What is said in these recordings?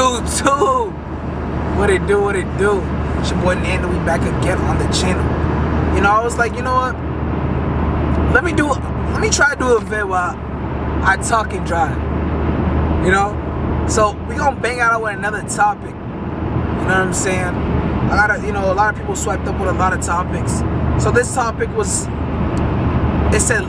2-2. What it do? It's your boy Nando. We back again on the channel. You know, I was like, you know what? Let me try to do a vid while I talk and drive. You know? So we gonna bang out with another topic. You know what I'm saying? A lot of people swiped up with a lot of topics. So this topic was, it said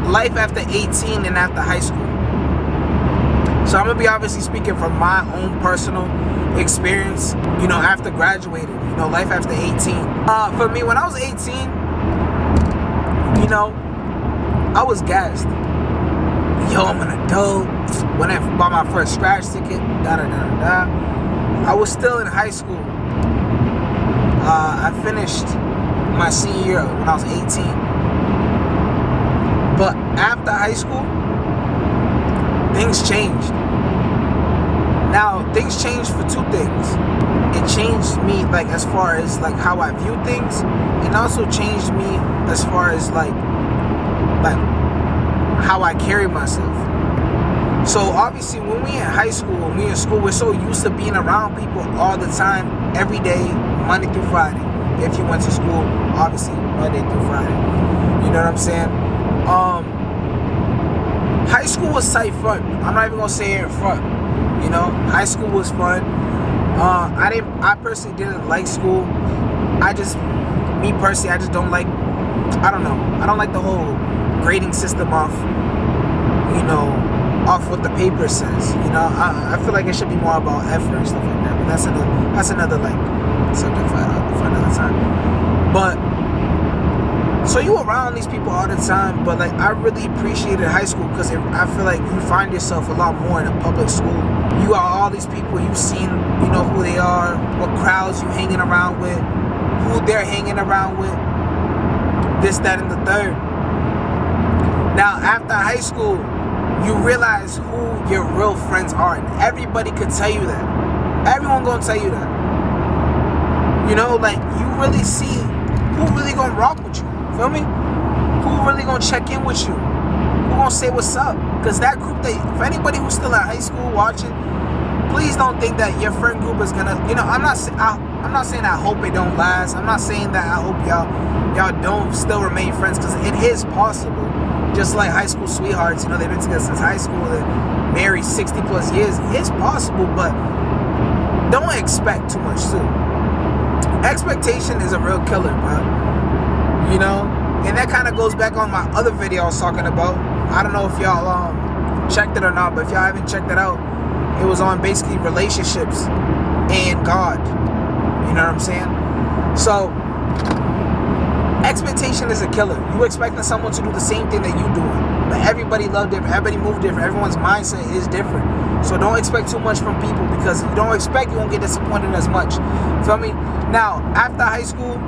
life after 18 and after high school. So I'm gonna be obviously speaking from my own personal experience, you know, after graduating, you know, life after 18. For me, when I was 18, you know, I was gassed. Yo, I'm an adult. When I bought my first scratch ticket, I was still in high school. I finished my senior year when I was 18. But after high school, things changed. Now, things changed for two things. It changed me, like, as far as, like, how I view things. And also changed me as far as, like how I carry myself. So, obviously, when we in high school, when we in school, we're so used to being around people all the time, every day, Monday through Friday. If you went to school, obviously, Monday through Friday. You know what I'm saying? High school was tight fun. I'm not even gonna say it in front. You know, high school was fun. I personally didn't like school. I just don't like, I don't like the whole grading system off what the paper says. You know, I feel like it should be more about effort and stuff like that. But that's another like subject for another time. But so you around these people all the time, but like I really appreciated high school because I feel like you find yourself a lot more in a public school. You got all these people, you've seen, you know who they are, what crowds you hanging around with, who they're hanging around with, this, that, and the third. Now, after high school, you realize who your real friends are, and everybody could tell you that. Everyone gonna tell you that. You know, like you really see who really gonna rock with you. Feel me? Who really gonna check in with you? Who gonna say what's up? Because that group, if anybody who's still at high school watching, please don't think that your friend group is gonna, you know, I'm not saying I hope it don't last. I'm not saying that I hope y'all don't still remain friends, because it is possible. Just like high school sweethearts, you know, they've been together since high school, they're married 60 plus years. It's possible, but don't expect too much too. Expectation is a real killer, bro. You know, and that kind of goes back on my other video I was talking about. I don't know if y'all checked it or not, but if y'all haven't checked it out, it was on basically relationships and God. You know what I'm saying? So, expectation is a killer. You expecting someone to do the same thing that you doing, but everybody love different, everybody move different, everyone's mindset is different. So don't expect too much from people, because if you don't expect, you won't get disappointed as much. Feel me? Now, after high school,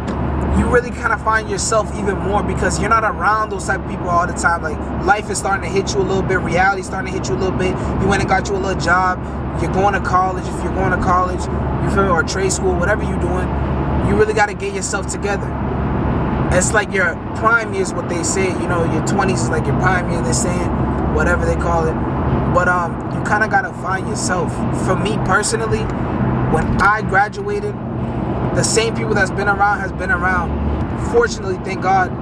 you really kind of find yourself even more, because you're not around those type of people all the time. Like, life is starting to hit you a little bit. Reality is starting to hit you a little bit. You went and got you a little job. You're going to college. If you're going to college, you feel me, or trade school, whatever you're doing, you really got to get yourself together. It's like your prime years, what they say. You know, your 20s is like your prime year, they're saying, whatever they call it. But you kind of got to find yourself. For me personally, when I graduated, the same people that's been around has been around. Fortunately, thank God,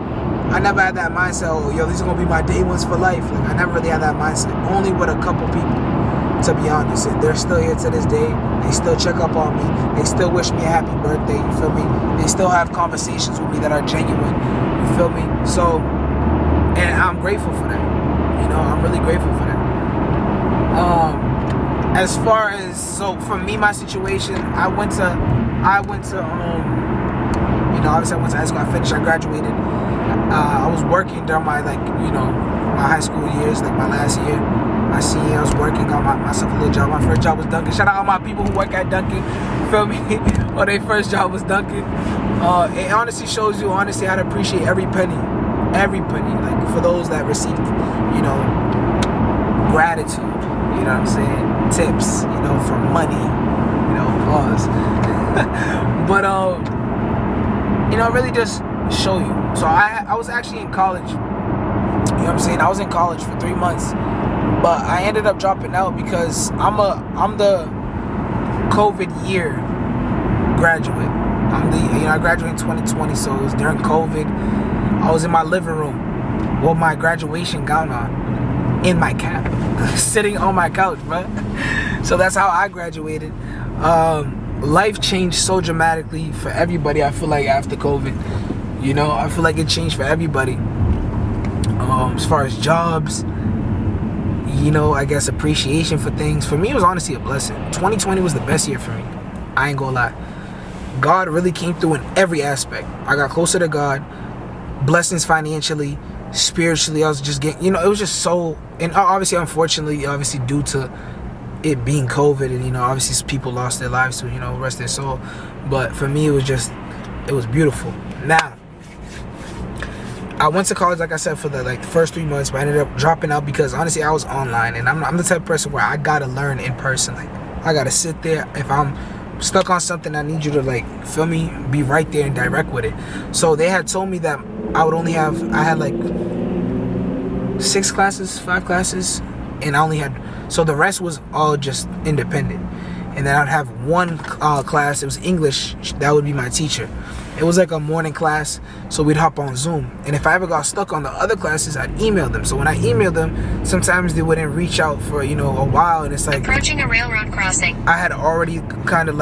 I never had that mindset, oh, yo, these are going to be my day ones for life. Like, I never really had that mindset. Only with a couple people, to be honest. And they're still here to this day. They still check up on me. They still wish me a happy birthday, you feel me? They still have conversations with me that are genuine, you feel me? So, and I'm grateful for that. You know, I'm really grateful for that. As far as, so for me, my situation, I went to you know, obviously I went to high school, I finished, I graduated. I was working during my, like, you know, my high school years, like my last year, my senior year, I was working, got myself a little job. My first job was Dunkin'. Shout out all my people who work at Dunkin', feel me? Or their first job was Dunkin'. It honestly shows you, honestly, how to appreciate every penny. Every penny, like, for those that received, you know, gratitude, you know what I'm saying? Tips, you know, for money, you know, pause. But, you know, really just show you. So I was actually in college, you know what I'm saying? I was in college for 3 months, but I ended up dropping out because I'm the COVID year graduate. I graduated in 2020, so it was during COVID. I was in my living room with my graduation gown on, in my cap, sitting on my couch, bro. So that's how I graduated. Life changed so dramatically for everybody. I feel like after COVID, I feel like it changed for everybody. As far as jobs, I guess appreciation for things. For me, it was honestly a blessing. 2020 was the best year for me. I ain't gonna lie. God really came through in every aspect. I got closer to God, blessings financially, spiritually. I was just getting, it was just so, and obviously, unfortunately, due to it being COVID, and obviously people lost their lives to rest their soul. But for me, it was beautiful. Now, I went to college, like I said, for the first 3 months, but I ended up dropping out because honestly I was online, and I'm the type of person where I gotta learn in person. I gotta sit there. If I'm stuck on something, I need you to feel me, be right there and direct with it. So they had told me that I had 5 classes, and I only had, so the rest was all just independent. And then I'd have one class, it was English, that would be my teacher. It was like a morning class, so we'd hop on Zoom. And if I ever got stuck on the other classes, I'd email them. So when I emailed them, sometimes they wouldn't reach out for, a while. And it's like, approaching a railroad crossing. I had already kind of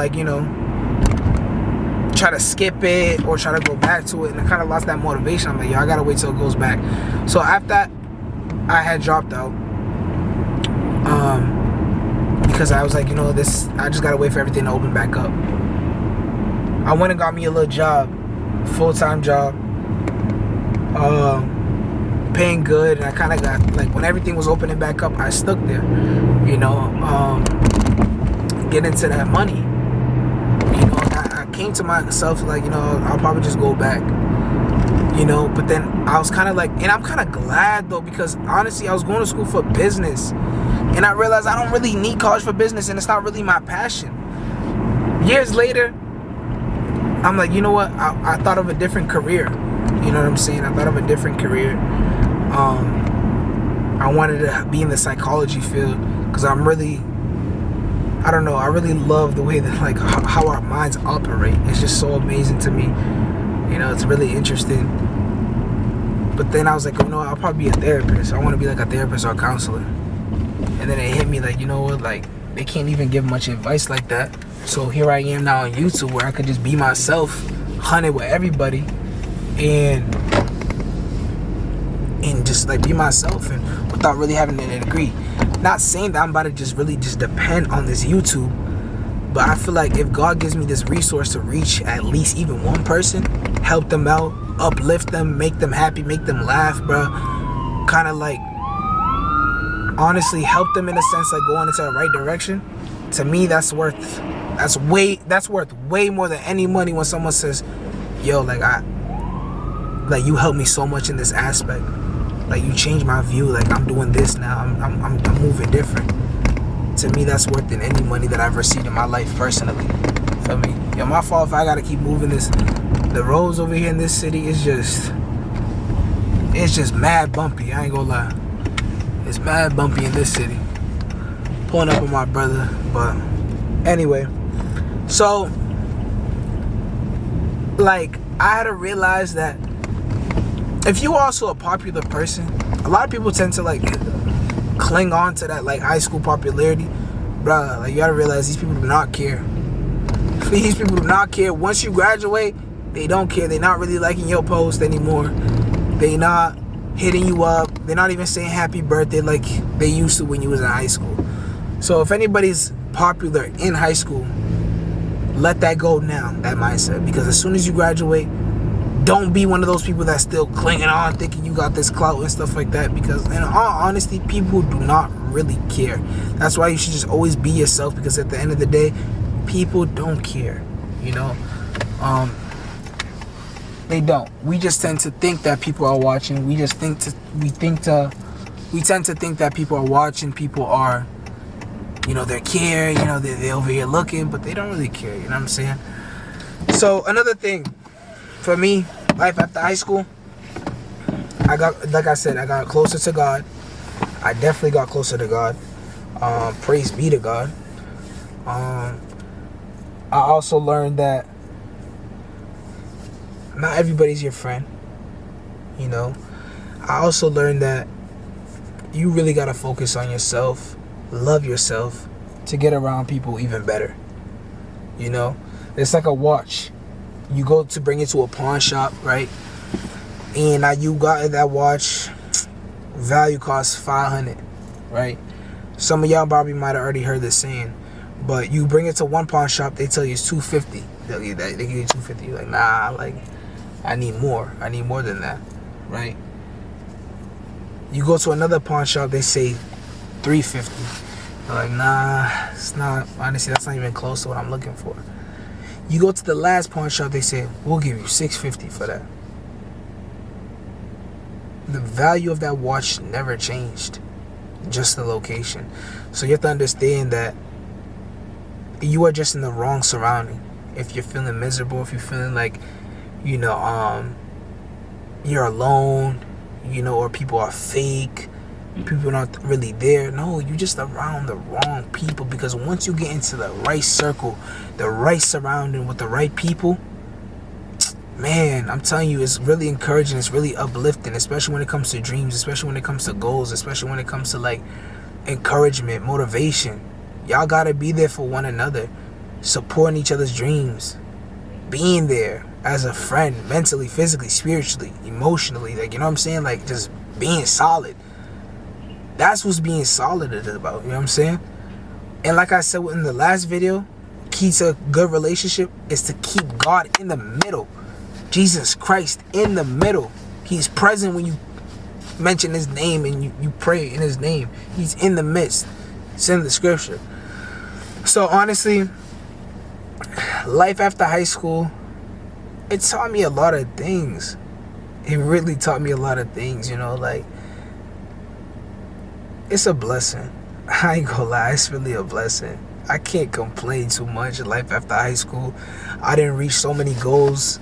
try to skip it or try to go back to it. And I kind of lost that motivation. I'm like, I gotta wait till it goes back. So after that, I had dropped out. Because I was like, I just gotta wait for everything to open back up. I went and got me a little job, full-time job, paying good, and I kind of got, when everything was opening back up, I stuck there, get into that money. I came to myself, I'll probably just go back, but then I was kind of and I'm kind of glad, though, because honestly, I was going to school for business, and I realized I don't really need college for business, and it's not really my passion. Years later, I'm like, you know what? I thought of a different career. You know what I'm saying? I thought of a different career. I wanted to be in the psychology field because I really love the way that how our minds operate. It's just so amazing to me. It's really interesting. But then I was like, I'll probably be a therapist. I want to be a therapist or a counselor. And then it hit me they can't even give much advice like that. So here I am now on YouTube where I could just be myself, hunt it with everybody, and just be myself, and without really having a degree. Not saying that I'm about to just really just depend on this YouTube, but I feel like if God gives me this resource to reach at least even one person, help them out, uplift them, make them happy, make them laugh, bro, kind of honestly help them in a sense, going into the right direction. To me, that's worth way more than any money when someone says, yo, you helped me so much in this aspect. You changed my view. I'm doing this now. I'm moving different. To me, that's worth than any money that I've received in my life personally. Feel me? Yo, my fault if I gotta keep moving this. The roads over here in this city is just mad bumpy. I ain't gonna lie. It's mad bumpy in this city. Pulling up with my brother, but anyway. So, I had to realize that if you are also a popular person, a lot of people tend to cling on to that high school popularity. Bruh, you gotta realize these people do not care. These people do not care. Once you graduate, they don't care. They're not really liking your post anymore. They not hitting you up. They're not even saying happy birthday like they used to when you was in high school. So if anybody's popular in high school, let that go now, that mindset. Because as soon as you graduate, don't be one of those people that's still clinging on, thinking you got this clout and stuff like that. Because in all honesty, people do not really care. That's why you should just always be yourself, because at the end of the day, people don't care. They don't. We just tend to think that people are watching. We tend to think that people are watching. People are, they care. They're over here looking, but they don't really care. You know what I'm saying? So another thing, for me, life after high school, I got closer to God. I definitely got closer to God. Praise be to God. I also learned that not everybody's your friend. You know, I also learned that you really got to focus on yourself, love yourself, to get around people even better. You know, it's like a watch. You go to bring it to a pawn shop, right? And now you got that watch, value costs $500, right? Some of y'all probably might have already heard this saying, but you bring it to one pawn shop, they tell you it's $250. They give you $250. You're like, nah, like, I need more. I need more than that, right? You go to another pawn shop, they say $350. You're like, nah, it's not. Honestly, that's not even close to what I'm looking for. You go to the last pawn shop, they say, we'll give you $650 for that. The value of that watch never changed, just the location. So you have to understand that you are just in the wrong surrounding. If you're feeling miserable, if you're feeling like, you know, you're alone, you know, or people are fake, people are not really there. No, you're just around the wrong people, because once you get into the right circle, the right surrounding with the right people, man, I'm telling you, it's really encouraging, it's really uplifting, especially when it comes to dreams, especially when it comes to goals, especially when it comes to like encouragement, motivation. Y'all gotta be there for one another, supporting each other's dreams, being there as a friend, mentally, physically, spiritually, emotionally, like, you know what I'm saying? Like, just being solid. That's what's being solid is about, you know what I'm saying? And like I said in the last video, key to a good relationship is to keep God in the middle. Jesus Christ in the middle. He's present when you mention his name and you pray in his name. He's in the midst. It's in the scripture. So honestly, life after high school, it taught me a lot of things. It really taught me a lot of things, you know, like, it's a blessing. I ain't gonna lie, it's really a blessing. I can't complain too much. Life after high school, I didn't reach so many goals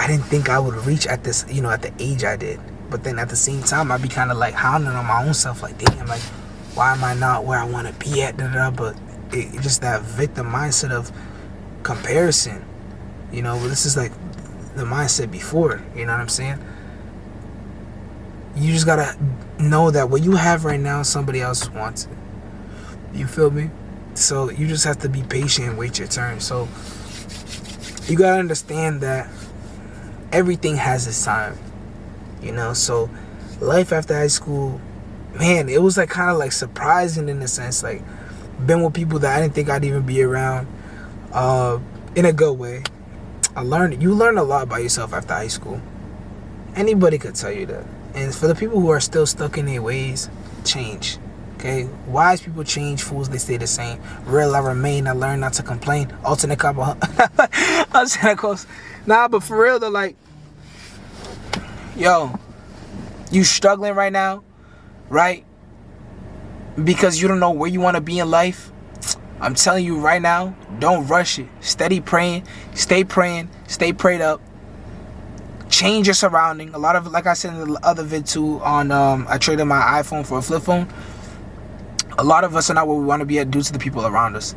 I didn't think I would reach at this, you know, at the age I did. But then at the same time, I'd be kind of like hounding on my own self, like, damn, like, why am I not where I want to be at? But it just that victim mindset of comparison, you know. But this is like the mindset before, you know what I'm saying? You just gotta know that what you have right now, somebody else wants it. You feel me? So you just have to be patient and wait your turn. So you gotta understand that everything has its time, you know. So life after high school, man, it was like kind of like surprising in a sense. Like, been with people that I didn't think I'd even be around, in a good way. You learn a lot about yourself after high school. Anybody could tell you that. And for the people who are still stuck in their ways, change. Okay, wise people change, fools they stay the same. Real I remain, I learn not to complain. Alternate couple. Alternate course. Nah, but for real though, like, yo, you struggling right now, right? Because you don't know where you want to be in life. I'm telling you right now, don't rush it. Steady praying, stay prayed up. Change your surrounding. A lot of, like I said in the other vid too, on I traded my iPhone for a flip phone. A lot of us are not where we want to be at due to the people around us.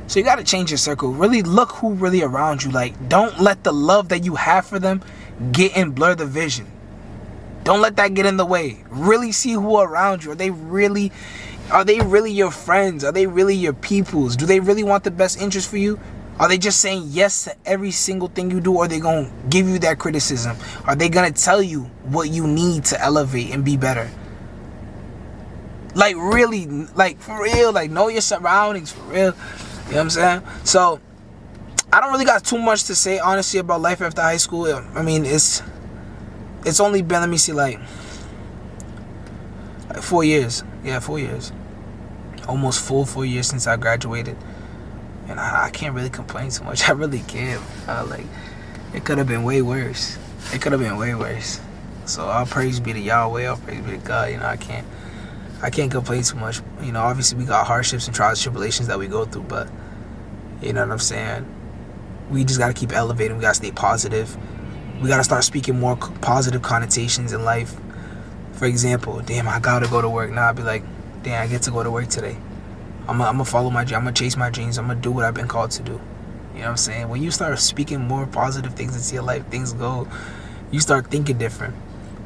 So you got to change your circle. Really look who really around you. Like, don't let the love that you have for them get and blur the vision. Don't let that get in the way. Really see who are around you. Are they really your friends? Are they really your peoples? Do they really want the best interest for you? Are they just saying yes to every single thing you do? Or are they going to give you that criticism? Are they going to tell you what you need to elevate and be better? Like, really, like, for real, like, know your surroundings, for real. You know what I'm saying? So, I don't really got too much to say, honestly, about life after high school. I mean, it's only been, let me see, like 4 years. Yeah, 4 years. Almost full 4 years since I graduated. And I can't really complain too much. I really can't. Like, it could have been way worse. It could have been way worse. So, all praise be to Yahweh. All praise be to God. You know, I can't complain too much. You know, obviously we got hardships and trials and tribulations that we go through, but you know what I'm saying? We just got to keep elevating. We got to stay positive. We got to start speaking more positive connotations in life. For example, damn, I got to go to work. Now I'd be like, damn, I get to go to work today. I'm gonna follow my dream. I'm gonna chase my dreams. I'm gonna do what I've been called to do. You know what I'm saying? When you start speaking more positive things into your life, things go. You start thinking different.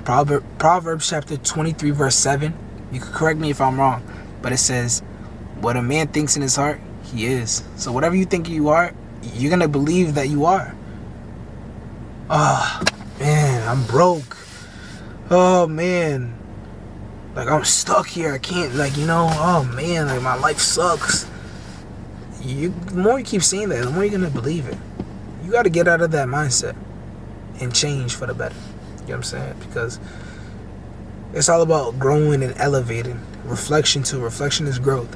Proverbs chapter 23 verse 7. You can correct me if I'm wrong, but it says, "What a man thinks in his heart, he is." So whatever you think you are, you're gonna believe that you are. Oh man, I'm broke. Oh man, like I'm stuck here. I can't, oh man, like my life sucks. The more you keep saying that, the more you're gonna believe it. You got to get out of that mindset and change for the better. You know what I'm saying? Because it's all about growing and elevating. Reflection too. Reflection is growth.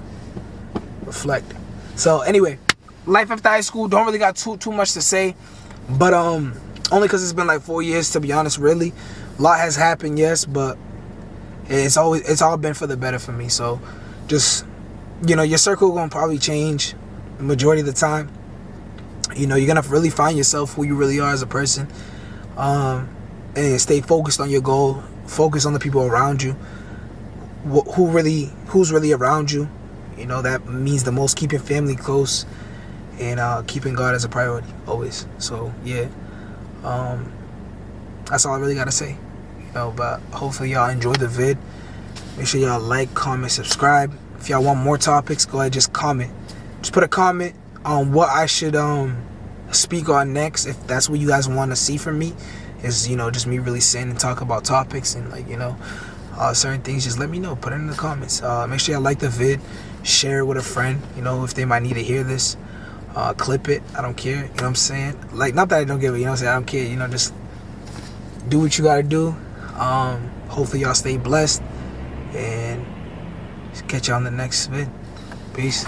Reflect. So anyway, life after high school, don't really got too much to say, but only because it's been like 4 years, to be honest. Really, a lot has happened, yes, but it's all been for the better for me. So just, your circle gonna probably change the majority of the time. You're gonna really find yourself, who you really are as a person, and stay focused on your goal. Focus on the people around you. Who's really around you. That means the most. Keeping family close and keeping God as a priority always. So yeah, that's all I really gotta say. But hopefully y'all enjoyed the vid. Make sure y'all like, comment, subscribe. If y'all want more topics, go ahead, just comment. Just put a comment on what I should speak on next. If that's what you guys want to see from me, is just me really sitting and talk about topics and certain things. Just let me know. Put it in the comments. Make sure y'all like the vid. Share it with a friend. If they might need to hear this. Clip it. I don't care. You know what I'm saying? Not that I don't give it. I don't care. Just do what you gotta do. Hopefully y'all stay blessed, and catch you on the next vid. Peace.